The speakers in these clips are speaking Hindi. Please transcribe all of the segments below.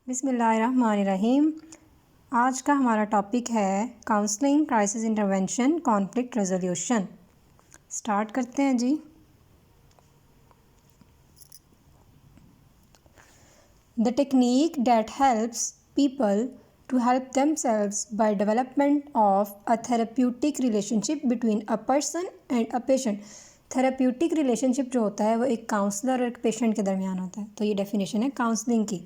बिस्मिल्लाहिर्रहमानिर्रहीम। आज का हमारा टॉपिक है counselling, crisis intervention, conflict resolution. Start करते हैं जी। The technique that helps people to help themselves by development of a therapeutic relationship between a person and a patient. Therapeutic relationship जो होता है वो एक काउंसलर और एक पेशेंट के दरमियान होता है। तो ये डेफिनेशन है काउंसलिंग की।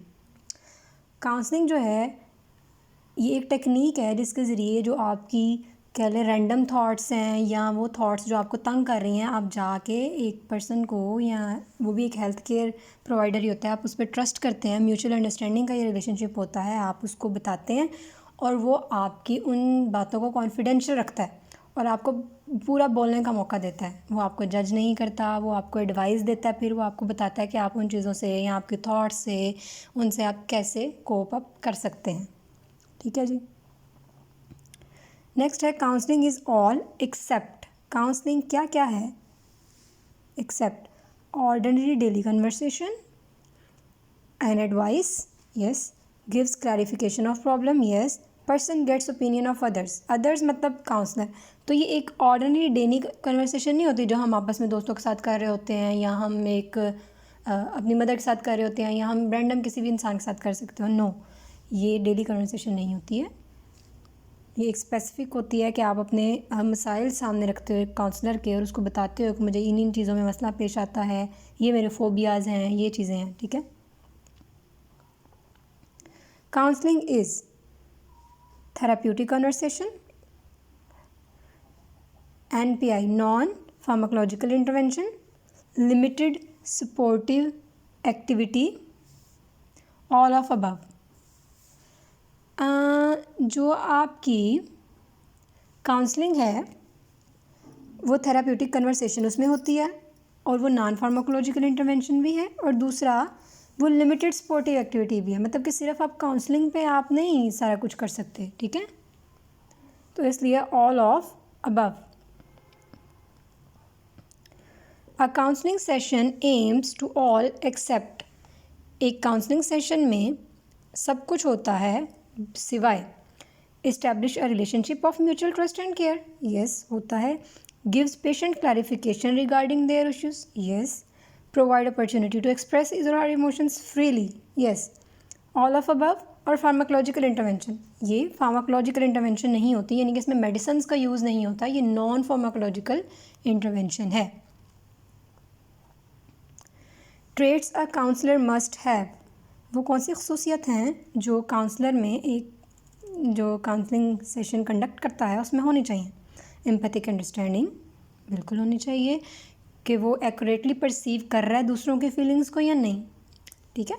काउंसलिंग जो है ये एक टेक्निक है जिसके ज़रिए जो आपकी कह लें रैंडम थॉट्स हैं या वो थॉट्स जो आपको तंग कर रही हैं, आप जाके एक पर्सन को, या वो भी एक हेल्थ केयर प्रोवाइडर ही होता है, आप उस पर ट्रस्ट करते हैं, म्यूचुअल अंडरस्टैंडिंग का ये रिलेशनशिप होता है, आप उसको बताते हैं और वो आपकी उन बातों को कॉन्फिडेंशियल रखता है और आपको पूरा बोलने का मौका देता है। वो आपको जज नहीं करता, वो आपको एडवाइस देता है, फिर वो आपको बताता है कि आप उन चीज़ों से या आपके थॉट्स से उनसे आप कैसे कोप अप कर सकते हैं। ठीक है जी। नेक्स्ट है counselling is all except. Counselling क्या क्या है? Except ordinary daily conversation and advice, yes. Gives clarification of problem, yes. Person gets opinion of others, others मतलब काउंसलर। तो ये एक ऑर्डिनरी डेली कन्वर्सेशन नहीं होती जो हम आपस में दोस्तों के साथ कर रहे होते हैं, या हम एक अपनी मदर के साथ कर रहे होते हैं, या हम रैंडम किसी भी इंसान के साथ कर सकते हो। नो, ये डेली कन्वर्सेशन नहीं होती है। ये एक स्पेसिफ़िक होती है कि आप अपने मसाइल सामने रखते हो एक काउंसलर के और उसको बताते हो कि मुझे इन चीज़ों में मसला पेश आता है, ये मेरे फोबियाज़ हैं, ये चीज़ें हैं। ठीक है। Counselling is therapeutic conversation, NPI non pharmacological intervention, limited supportive activity, all of above. जो आपकी काउंसलिंग है वो थेराप्यूटिक कन्वर्सेशन उसमें होती है और वो नॉन फार्माकोलॉजिकल इंटरवेंशन भी है, और दूसरा वो लिमिटेड सपोर्टिव एक्टिविटी भी है। मतलब कि सिर्फ आप काउंसलिंग पे आप नहीं सारा कुछ कर सकते। ठीक है, तो इसलिए all of above. A counselling session aims to all except. एक काउंसलिंग सेशन में सब कुछ होता है सिवाय establish a relationship of mutual trust and care, yes होता है। Gives patient clarification regarding their issues, yes. Provide opportunity to express his or her emotions freely, yes. All of above. और फार्माकोलॉजिकल इंटरवेंशन, ये फार्माकोलॉजिकल इंटरवेंशन नहीं होती, यानी कि इसमें मेडिसिन का यूज़ नहीं होता, ये नॉन फार्माकोलॉजिकल इंटरवेंशन है। Traits a counsellor must have. वो कौन सी खसूसियत हैं जो काउंसलर में एक जो काउंसलिंग सेशन कंडक्ट करता है उसमें होनी चाहिए? एम्पैथिक अंडरस्टैंडिंग बिल्कुल होनी चाहिए कि वो एक्यूरेटली परसीव कर रहा है दूसरों के फीलिंग्स को या नहीं। ठीक है।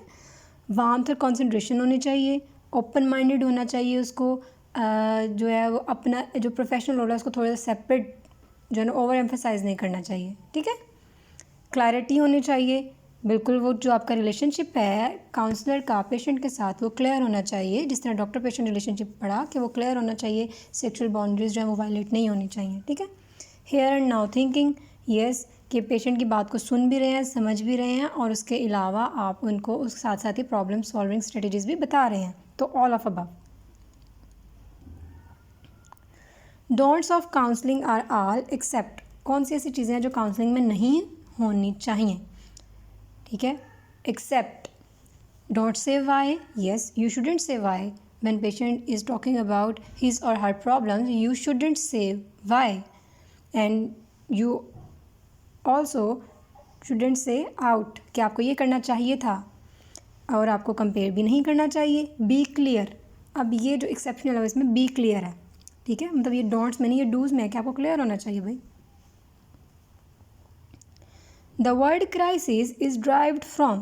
वार्मथ और कॉन्सेंट्रेशन होनी चाहिए, ओपन माइंडेड होना चाहिए उसको, जो है वो अपना जो प्रोफेशनल रोल है उसको थोड़ा सा सेपरेट जो है ना ओवर एम्फेसाइज नहीं करना चाहिए। ठीक है। क्लैरिटी होनी चाहिए, बिल्कुल वो जो आपका रिलेशनशिप है काउंसलर का पेशेंट के साथ वो क्लियर होना चाहिए, जिस तरह डॉक्टर पेशेंट रिलेशनशिप पढ़ा कि वो क्लियर होना चाहिए, सेक्सुअल बाउंड्रीज जो है वो वायलेट नहीं होनी चाहिए। ठीक है। Here and now thinking, yes, कि पेशेंट की बात को सुन भी रहे हैं, समझ भी रहे हैं, और उसके अलावा आप उनको उस साथ साथ ही प्रॉब्लम सॉल्विंग स्ट्रेटजीज भी बता रहे हैं। तो all of above. Don'ts of counselling are all except. कौन सी ऐसी चीज़ें हैं जो काउंसलिंग में नहीं होनी चाहिए? ठीक है। Except, don't say why, yes, you shouldn't say why. When patient is talking about his or her problems, you shouldn't say why, and you also shouldn't say out कि आपको ये करना चाहिए था, और आपको कंपेयर भी नहीं करना चाहिए। बी क्लियर, अब ये जो एक्सेप्शनल है इसमें बी क्लियर है। ठीक है, मतलब ये डोंट्स में नहीं, ये डूज में है कि आपको क्लियर होना चाहिए भाई। The word crisis is derived from.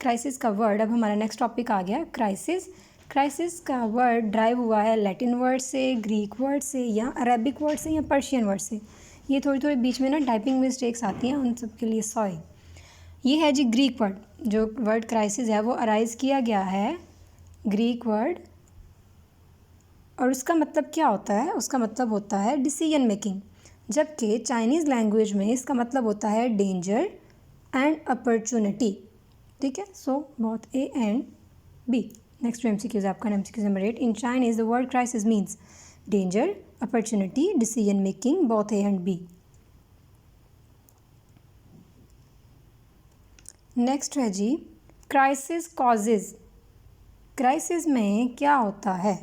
Crisis का वर्ड, अब हमारा नेक्स्ट टॉपिक आ गया क्राइसिस। क्राइसिस का वर्ड ड्राइव हुआ है लैटिन वर्ड से, ग्रीक वर्ड से, या अरेबिक वर्ड से, या पर्शियन वर्ड से। ये थोड़ी थोड़ी बीच में ना टाइपिंग मिस्टेक्स आती हैं, उन सब के लिए सॉरी। ये है जी ग्रीक वर्ड, जो वर्ड क्राइसिस है वो अराइज किया गया है ग्रीक वर्ड, और उसका मतलब क्या होता है? उसका मतलब होता है डिसीजन मेकिंग, जबकि चाइनीज़ लैंग्वेज में इसका मतलब होता है डेंजर एंड अपॉर्चुनिटी। ठीक है, so both A and B. Next MCQs आपका MCQ number 8. In Chinese the word crisis means danger, opportunity, decision making, both A and B. Next है जी क्राइसिस कॉजेज. क्राइसिस में क्या होता है?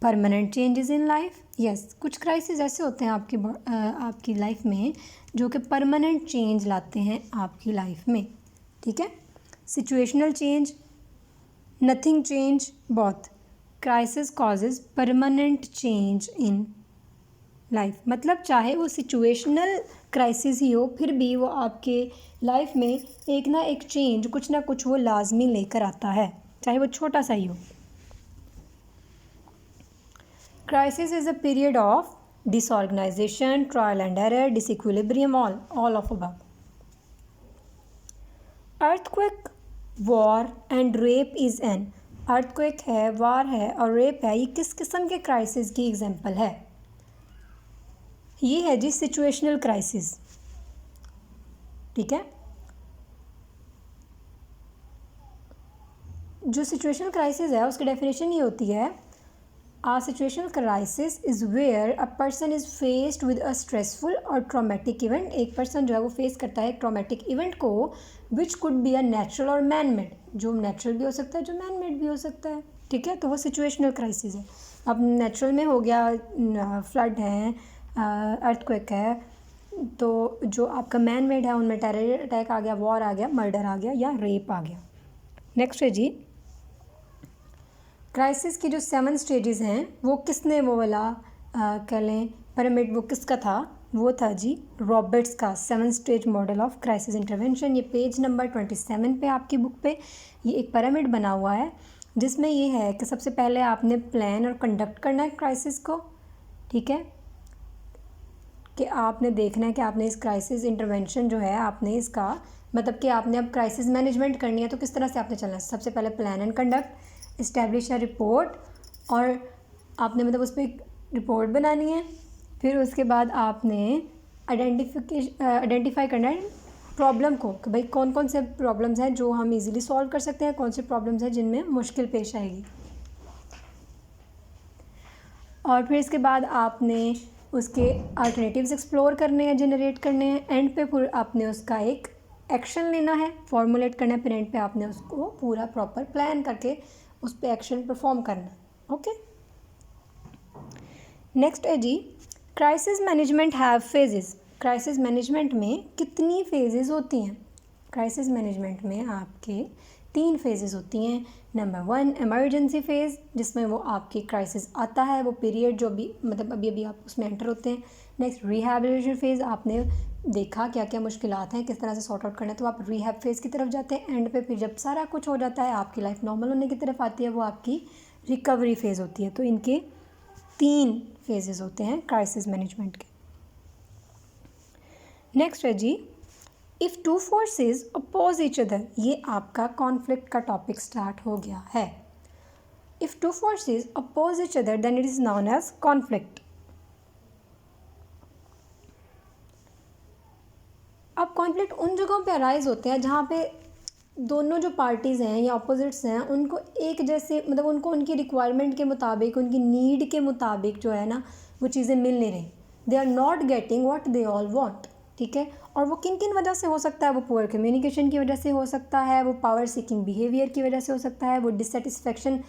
Permanent changes in life. Yes, कुछ क्राइसिस ऐसे होते हैं आपकी लाइफ में जो कि परमानेंट चेंज लाते हैं आपकी लाइफ में. ठीक है. Situational change, nothing change, both. Crisis causes permanent change in life. मतलब चाहे वो सिचुएशनल क्राइसिस ही हो, फिर भी वो आपके लाइफ में एक ना एक चेंज, कुछ ना कुछ वो लाजमी लेकर आता है, चाहे वो छोटा सा ही हो. Crisis is a period of disorganisation, trial and error, disequilibrium, all of above. Earthquake, war and rape is an. Earthquake है, वार है और रेप है, ये किस किस्म के क्राइसिस की एग्जाम्पल है? ये है जी सिचुएशनल क्राइसिस. ठीक है. जो सिचुएशनल क्राइसिस है उसकी डेफिनेशन ये होती है, a situational crisis is where a person is faced with a stressful or traumatic event. एक पर्सन जो है वो फेस करता है एक ट्रॉमेटिक इवेंट को, which could be a natural और मैन मेड. जो नेचुरल भी हो सकता है, जो मैन मेड भी हो सकता है. ठीक है. तो वो सिचुएशनल क्राइसिस है. अब नेचुरल में हो गया फ्लड है, अर्थक्वेक है, तो जो आपका मैन मेड है उनमें टेरर अटैक आ गया, वॉर आ गया, मर्डर आ गया या रेप आ गया. नेक्स्ट है जी क्राइसिस की जो 7 स्टेजेस हैं वो किसने वो वाला कह लें पिरामिड, वो किसका था? वो था जी रॉबर्ट्स का 7 stage model of crisis intervention. ये पेज नंबर 27 पे आपकी बुक पे ये एक पिरामिड बना हुआ है जिसमें ये है कि सबसे पहले आपने प्लान और कंडक्ट करना है क्राइसिस को. ठीक है. कि आपने देखना है कि आपने इस क्राइसिस इंटरवेंशन जो है आपने इसका मतलब कि आपने अब क्राइसिस मैनेजमेंट करनी है तो किस तरह से आपने चलना है. सबसे पहले plan and conduct, establish a report, और आपने मतलब उस पर एक रिपोर्ट बनानी है. फिर उसके बाद आपने आइडेंटिफाई करना है प्रॉब्लम को कि भाई कौन कौन से प्रॉब्लम्स हैं जो हम इजीली सॉल्व कर सकते हैं, कौन से प्रॉब्लम्स हैं जिनमें मुश्किल पेश आएगी. और फिर इसके बाद आपने उसके अल्टरनेटिव्स एक्सप्लोर करने हैं, जनरेट करने हैं. एंड पे फिर आपने उसका एक एक्शन लेना है, फॉर्मुलेट करना है. फिर एंड पे आपने उसको पूरा प्रॉपर प्लान करके उस पर एक्शन परफॉर्म करना है. ओके. नेक्स्ट है जी crisis management have phases. Crisis management में कितनी फेजेस होती हैं? क्राइसिस मैनेजमेंट में आपके 3 फेजेस होती हैं. नंबर 1 इमरजेंसी फेज़, जिसमें वो आपकी क्राइसिस आता है, वो पीरियड जो भी मतलब अभी आप उसमें एंटर होते हैं. नेक्स्ट रिहैबिलिटेशन फेज़, आपने देखा क्या क्या मुश्किलात हैं, किस तरह से सॉर्ट आउट करना है, तो आप रिहैब फेज़ की तरफ जाते हैं. एंड पे फिर जब सारा कुछ हो जाता है, आपकी लाइफ नॉर्मल होने की तरफ आती है, वो आपकी रिकवरी फेज़ होती है. तो इनके 3 फेजेस होते हैं क्राइसिस मैनेजमेंट के. नेक्स्ट है जी if 2 forces oppose each other. ये आपका कॉन्फ्लिक्ट का टॉपिक स्टार्ट हो गया है. If 2 forces oppose each other then it is known as conflict. अब कॉन्फ्लिक्ट उन जगहों पे अराइज होते हैं जहाँ पे दोनों जो पार्टीज़ हैं या अपोजिट्स हैं उनको एक जैसे मतलब उनको उनकी रिक्वायरमेंट के मुताबिक, उनकी नीड के मुताबिक जो है ना वो चीज़ें मिल नहीं रही. They are not getting what they all want. ठीक है. और वो किन किन वजह से हो सकता है? वो पुअर कम्युनिकेशन की वजह से हो सकता है, वो पावर सीकिंग बिहेवियर की वजह से हो सकता है, वो dissatisfaction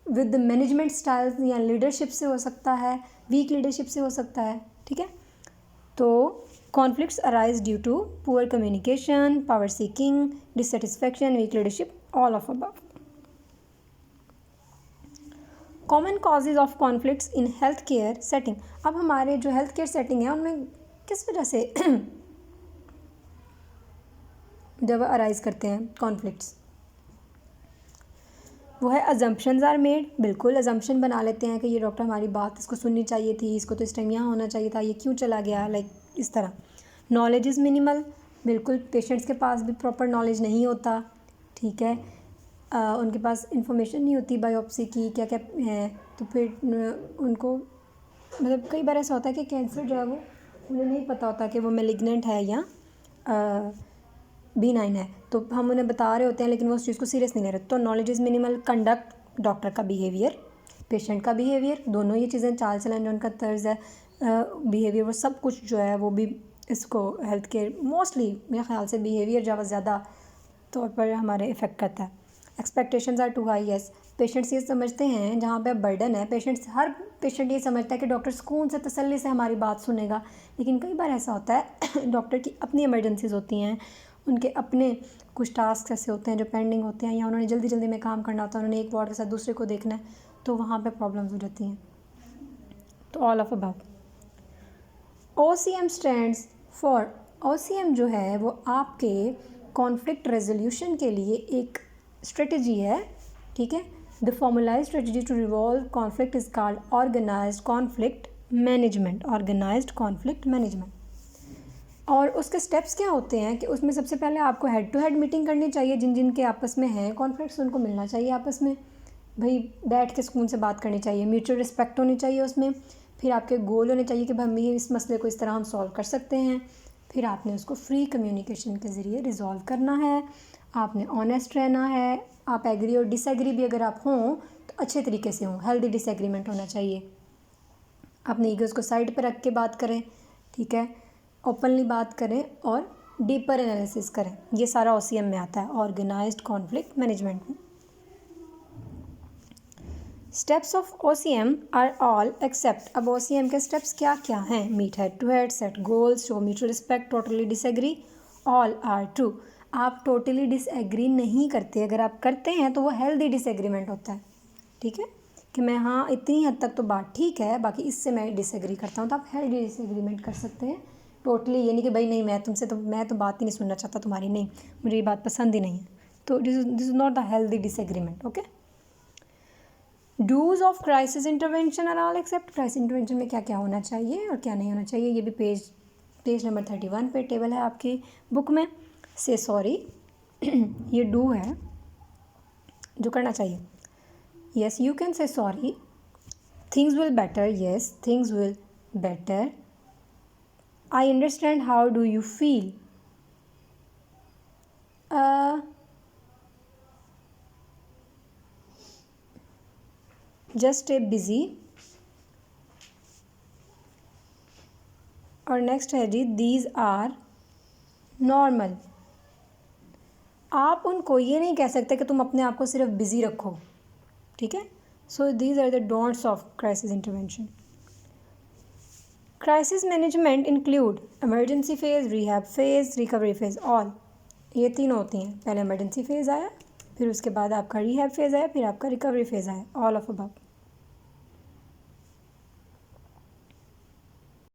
with the management styles या लीडरशिप से हो सकता है, वीक लीडरशिप से हो सकता है. ठीक है. तो conflicts arise due to poor communication, power seeking, dissatisfaction, weak leadership, all of above. Common causes of conflicts in healthcare setting. अब हमारे जो healthcare setting है उनमें किस वजह से जब arise करते हैं conflicts, वो है assumptions are made. बिल्कुल assumption बना लेते हैं कि ये डॉक्टर हमारी बात इसको सुननी चाहिए थी, इसको तो इस टाइम यहाँ होना चाहिए था, ये क्यों चला गया, लाइक इस तरह. Knowledge is minimal. बिल्कुल पेशेंट्स के पास भी प्रॉपर नॉलेज नहीं होता. ठीक है. उनके पास इंफॉर्मेशन नहीं होती बायोप्सी की क्या क्या है, तो फिर उनको मतलब कई बार ऐसा होता है कि कैंसर जो है वो उन्हें नहीं पता होता कि वो मैलिग्नेंट है या B9 है, तो हम उन्हें बता रहे होते हैं लेकिन वो उस चीज़ को सीरियस नहीं ले रहे. तो knowledge is minimal. Conduct doctor का बिहेवियर, पेशेंट का बिहेवियर, दोनों ये चीज़ें, चाल चलन, जो उनका तर्ज है, बिहेवियर, वो सब कुछ जो है वो भी इसको हेल्थ केयर मोस्टली मेरे ख्याल से बिहेवियर ज़्यादा तौर पर हमारे इफ़ेक्ट करता है। Expectations are too high, yes, patients ये समझते हैं, जहाँ पे बर्डन है, हर पेशेंट ये समझता है कि डॉक्टर सुकून से तसल्ली से हमारी बात सुनेगा, लेकिन कई बार ऐसा होता है डॉक्टर की अपनी इमरजेंसीज होती हैं, उनके अपने कुछ टास्क ऐसे होते हैं जो पेंडिंग होते हैं, या उन्होंने जल्दी जल्दी में काम करना होता है, उन्होंने एक वार्ड के साथ दूसरे को देखना है, तो वहाँ पे प्रॉब्लम्स हो जाती हैं। तो all of above. OCM stands for, OCM जो है वो आपके कॉन्फ्लिक्ट रेजोल्यूशन के लिए एक स्ट्रेटजी है, ठीक है। द फॉर्मुलाइज्ड स्ट्रेटजी टू रिवॉल्व conflict is called organised conflict management, organised conflict management. और उसके स्टेप्स क्या होते हैं कि उसमें सबसे पहले आपको हेड टू हेड मीटिंग करनी चाहिए, जिन जिन के आपस में हैं कॉन्फ्लिक्ट्स उनको मिलना चाहिए आपस में, भाई बैठ के सुकून से बात करनी चाहिए, म्यूचुअल रिस्पेक्ट होनी चाहिए उसमें। फिर आपके गोल होने चाहिए कि भाई हम ये इस मसले को इस तरह हम सॉल्व कर सकते हैं। फिर आपने उसको फ्री कम्युनिकेशन के ज़रिए रिजॉल्व करना है, आपने ऑनेस्ट रहना है, आप एग्री और डिसएग्री भी अगर आप हों तो अच्छे तरीके से हों, हेल्दी डिसएग्रीमेंट होना चाहिए। अपने ईगोज़ को साइड पर रख के बात करें, ठीक है, ओपनली बात करें और डीपर एनालिसिस करें। ये सारा OCM में आता है, ऑर्गेनाइज्ड कॉन्फ्लिक्ट मैनेजमेंट में। Steps of OCM are all except, अब OCM के स्टेप्स क्या क्या हैं? Meet head to head, set goals, show mutual respect, totally disagree, all are true. आप टोटली डिसएग्री नहीं करते, अगर आप करते हैं तो वो हेल्दी डिसएग्रीमेंट होता है, ठीक है, कि मैं हाँ इतनी हद तक तो बात ठीक है, बाकी इससे मैं डिसएग्री करता हूँ, तो आप हेल्दी डिसएग्रीमेंट कर सकते हैं। टोटली यानी कि भाई नहीं, मैं तो बात ही नहीं सुनना चाहता तुम्हारी, नहीं मुझे ये बात पसंद ही नहीं है, तो this is not the healthy disagreement, okay. Dos of crisis intervention are all except, crisis intervention में क्या क्या होना चाहिए और क्या नहीं होना चाहिए, ये भी पेज नंबर 31 पे टेबल है आपकी बुक में। से सॉरी ये डू है जो करना चाहिए। Yes you can say sorry, things will better, yes things will better, I understand how do you feel, just stay busy. और नेक्स्ट है जी दीज आर नॉर्मल, आप उनको ये नहीं कह सकते कि तुम अपने आप को सिर्फ बिजी रखो, ठीक है। So these are the don'ts of crisis intervention. Crisis management include emergency phase, rehab phase, recovery phase, all, ये तीन होती हैं। पहले इमरजेंसी फेज आया, फिर उसके बाद आपका रिहैब फेज आया, फिर आपका रिकवरी फेज आया, ऑल ऑफ अबव।